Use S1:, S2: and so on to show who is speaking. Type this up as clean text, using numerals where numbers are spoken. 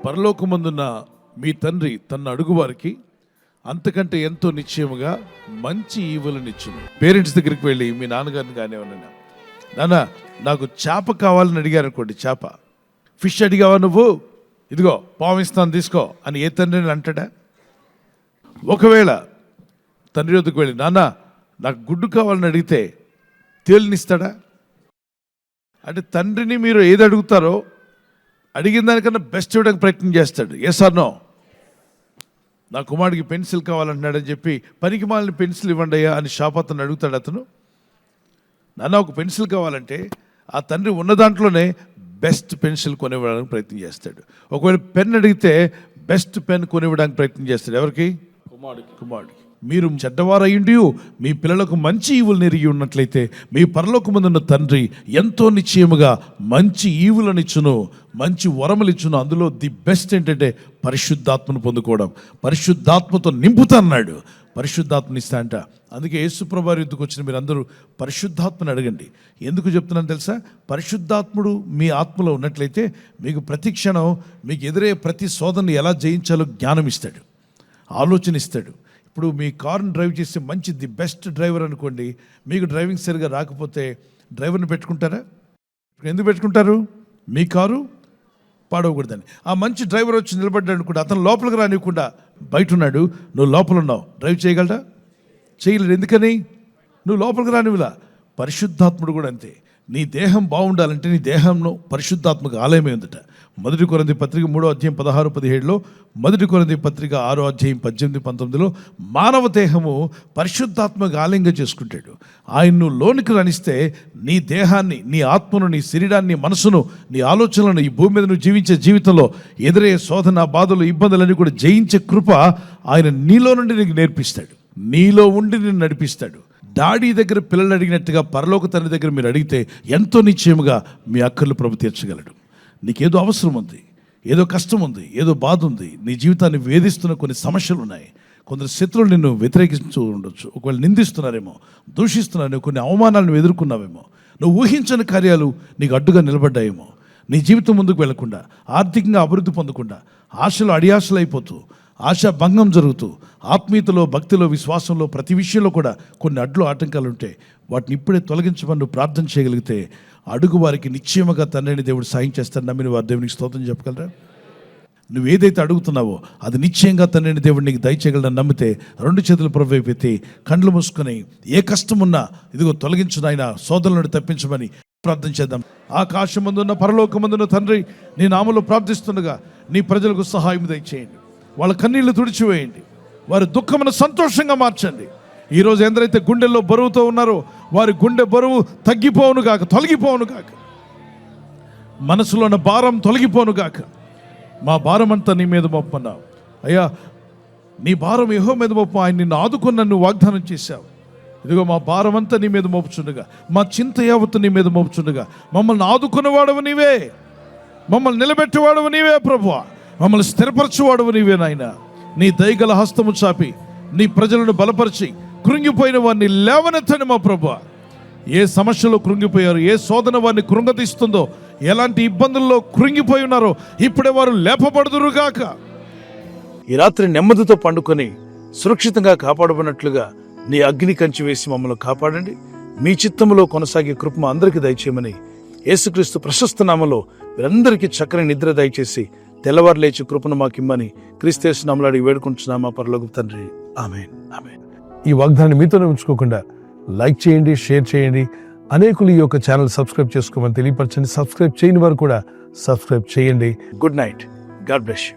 S1: పరలోకమందున్న మీ తండ్రి తన అడుగువారికి అంతకంటే ఎంతో నిశ్చయముగా మంచి ఈవులనిచ్చును. పేరెంట్స్ దగ్గరికి వెళ్ళి మీ నాన్నగారిని కానివ్వనన్నా, నాన్న నాకు చేప కావాలని అడిగారు అనుకోండి, చేప ఫిష్ అడిగావా నువ్వు, ఇదిగో పాము ఇస్తాను తీసుకో అని ఏ తండ్రిని అంటాడా? ఒకవేళ తండ్రి వద్దకు వెళ్ళి నాన్న నాకు గుడ్డు కావాలని అడిగితే తేలినిస్తాడా? అంటే తండ్రిని మీరు ఏది అడుగుతారో అడిగిన దానికన్నా బెస్ట్ ఇవ్వడానికి ప్రయత్నం చేస్తాడు. Yes or no? నా కుమారుడికి పెన్సిల్ కావాలంటున్నాడని చెప్పి పనికి మాలిన పెన్సిల్ ఇవ్వండి అయ్యా అని షాప్ అతను అడుగుతాడు. అతను నాన్న ఒక పెన్సిల్ కావాలంటే ఆ తండ్రి ఉన్న దాంట్లోనే బెస్ట్ పెన్సిల్ కొనివ్వడానికి ప్రయత్నం చేస్తాడు. ఒకవేళ పెన్ అడిగితే బెస్ట్ పెన్ కొనివ్వడానికి ప్రయత్నం చేస్తాడు. ఎవరికి? కుమారుడికి. మీరు చెడ్డవారయ్యుండి మీ పిల్లలకు మంచి ఈవులు నెరిగి ఉన్నట్లయితే మీ పరలోకమందున్న తండ్రి ఎంతో నిశ్చయముగా మంచి ఈవులనిచ్చును, మంచి వరములిచ్చును. అందులో ది బెస్ట్ ఏంటంటే పరిశుద్ధాత్మను పొందుకోవడం. పరిశుద్ధాత్మతో నింపుతాన్నాడు, పరిశుద్ధాత్మని ఇస్తా అంట. అందుకే యేసుప్రభు వారి యుద్ధకు వచ్చిన మీరు అందరూ పరిశుద్ధాత్మని అడగండి. ఎందుకు చెప్తున్నాను తెలుసా? పరిశుద్ధాత్ముడు మీ ఆత్మలో ఉన్నట్లయితే మీకు ప్రతి క్షణం మీకు ఎదురయ్యే ప్రతి శోధనని ఎలా జయించాలో జ్ఞానం ఇస్తాడు, ఆలోచన ఇస్తాడు. ఇప్పుడు మీ కారుని డ్రైవ్ చేసే మంచి ది బెస్ట్ డ్రైవర్ అనుకోండి, మీకు డ్రైవింగ్ సరిగా రాకపోతే డ్రైవర్ని పెట్టుకుంటారా? ఎందుకు పెట్టుకుంటారు? మీ కారు పాడవకూడదని. ఆ మంచి డ్రైవర్ వచ్చి నిలబడ్డాడు అనుకుంటే అతను లోపలికి రానివ్వకుండా బయట ఉన్నాడు, నువ్వు లోపల ఉన్నావు, డ్రైవ్ చేయగలడా? చేయలేడు. ఎందుకని? నువ్వు లోపలికి రానివ్వలా. పరిశుద్ధాత్ముడు కూడా అంతే. నీ దేహం బాగుండాలంటే నీ దేహంలో పరిశుద్ధాత్మక ఆలయమే ఉందట. 1 కొరింథీ పత్రిక 3వ అధ్యాయం 16-17లో, 1 కొరింథీ పత్రిక 6వ అధ్యాయం 18-19లో మానవ దేహము పరిశుద్ధాత్మక ఆలయంగా చేసుకుంటాడు. ఆయన్ను లోనికి రానిస్తే నీ దేహాన్ని, నీ ఆత్మను, నీ శరీరాన్ని, మనసును, నీ ఆలోచనలను ఈ భూమి మీద నువ్వు జీవించే జీవితంలో ఎదురయ్యే శోధన, బాధలు, ఇబ్బందులన్నీ కూడా జయించే కృప ఆయన నీలో నుండి నీకు నేర్పిస్తాడు, నీలో ఉండి నిన్ను నడిపిస్తాడు. డాడీ దగ్గర పిల్లలు అడిగినట్టుగా పరలోక తండ్రి దగ్గర మీరు అడిగితే ఎంతో నిశ్చయముగా మీ అక్కర్లు ప్రభు తీర్చగలడు. నీకేదో అవసరం ఉంది, ఏదో కష్టం ఉంది, ఏదో బాధ ఉంది, నీ జీవితాన్ని వేధిస్తున్న కొన్ని సమస్యలు ఉన్నాయి. కొందరు శత్రువులు నిన్ను వ్యతిరేకిస్తూ ఉండొచ్చు, ఒకవేళ నిందిస్తున్నారేమో, దూషిస్తున్నారేమో, కొన్ని అవమానాలను ఎదుర్కొన్నావేమో, నువ్వు ఊహించని కార్యాలు నీకు అడ్డుగా నిలబడ్డాయేమో. నీ జీవితం ముందుకు వెళ్లకుండా, ఆర్థికంగా అభివృద్ధి పొందకుండా, ఆశలు అడియాశలు అయిపోతూ, ఆశా భంగం జరుగుతూ, ఆత్మీయతలో, భక్తిలో, విశ్వాసంలో, ప్రతి విషయంలో కూడా కొన్ని అడ్లు ఆటంకాలు ఉంటే వాటిని ఇప్పుడే తొలగించమని నువ్వు ప్రార్థన చేయగలిగితే అడుగు వారికి నిశ్చయముగా తండ్రిని దేవుడు సాయం చేస్తాడు. నమ్మిన వారు దేవునికి స్తోత్రం చెప్పగలరా? నువ్వు ఏదైతే అడుగుతున్నావో అది నిశ్చయంగా తండ్రిని దేవుడు నీకు దయచేయగలడని నమ్మితే 2 చేతులు ప్రభు వైపు ఎత్తి కండ్లు మూసుకొని ఏ కష్టం ఉన్నా ఇదిగో తొలగించు నాయన, శోధనలను తప్పించమని ప్రార్థన చేద్దాం. ఆకాశమందున్న పరలోకమందున్న తండ్రి, నీ నామములో ప్రార్థిస్తుండగా నీ ప్రజలకు సహాయం దయచేయండి. వాళ్ళ కన్నీళ్లు తుడిచివేయండి, వారి దుఃఖమును సంతోషంగా మార్చండి. ఈరోజు ఎందరైతే గుండెల్లో బరువుతో ఉన్నారో వారి గుండె బరువు తగ్గిపోవును గాక, తొలగిపోవును గాక. మనసులో ఉన్న భారం తొలగిపోను గాక. మా భారం అంతా నీ మీద మోపన్నావు అయ్యా, నీ భారం యెహోవా మీద మోపు, ఆయన నిన్ను ఆదుకుని నన్ను వాగ్దానం చేశావు. ఇదిగో మా భారం అంతా నీ మీద మోపుచుండగా, మా చింత యావత్తు నీ మీద మోపుచుండగా, మమ్మల్ని ఆదుకునేవాడవు నీవే, మమ్మల్ని నిలబెట్టేవాడవు నీవే ప్రభువా, మమ్మల్ని స్థిరపరచువాడవు నీవే నాయన. నీ దయగల హస్తము చాపి నీ ప్రజలను బలపరిచి కృంగిపోయిన వారిని లేవనెత్తండి మా ప్రభువా. ఏ సమస్యలో కృంగిపోయారు, ఏ శోధన వారిని కృంగతీస్తుందో, ఎలాంటి ఇబ్బందుల్లో కృంగిపోయి ఉన్నారో ఇప్పుడే వారు లేపబడుదురుగాక. ఈ రాత్రి నెమ్మదితో పండుకొని సురక్షితంగా కాపాడబడినట్లుగా నీ అగ్ని కంచి వేసి మమ్మల్ని కాపాడండి. మీ చిత్తములో కొనసాగే కృప మా అందరికీ దయచేయమని యేసుక్రీస్తు ప్రశస్త నామములో వీరందరికీ చక్కని నిద్ర దయచేసి తెల్లవారు లేచి కృపను మాకిమ్మని క్రీస్తు నామములో అడిగి వేడుకుంటున్నామా పరలోకపు తండ్రి. ఆమేన్, ఆమేన్. ఈ వాగ్దానాన్ని మీతోనే ఉంచుకోకుండా లైక్ చేయండి, షేర్ చేయండి. అనేకులు ఈ యొక్క ఛానల్ సబ్స్క్రైబ్ చేసుకోమని తెలియపరచండి. సబ్స్క్రైబ్ చేయని వారు కూడా సబ్స్క్రైబ్ చేయండి. Good night. God bless you.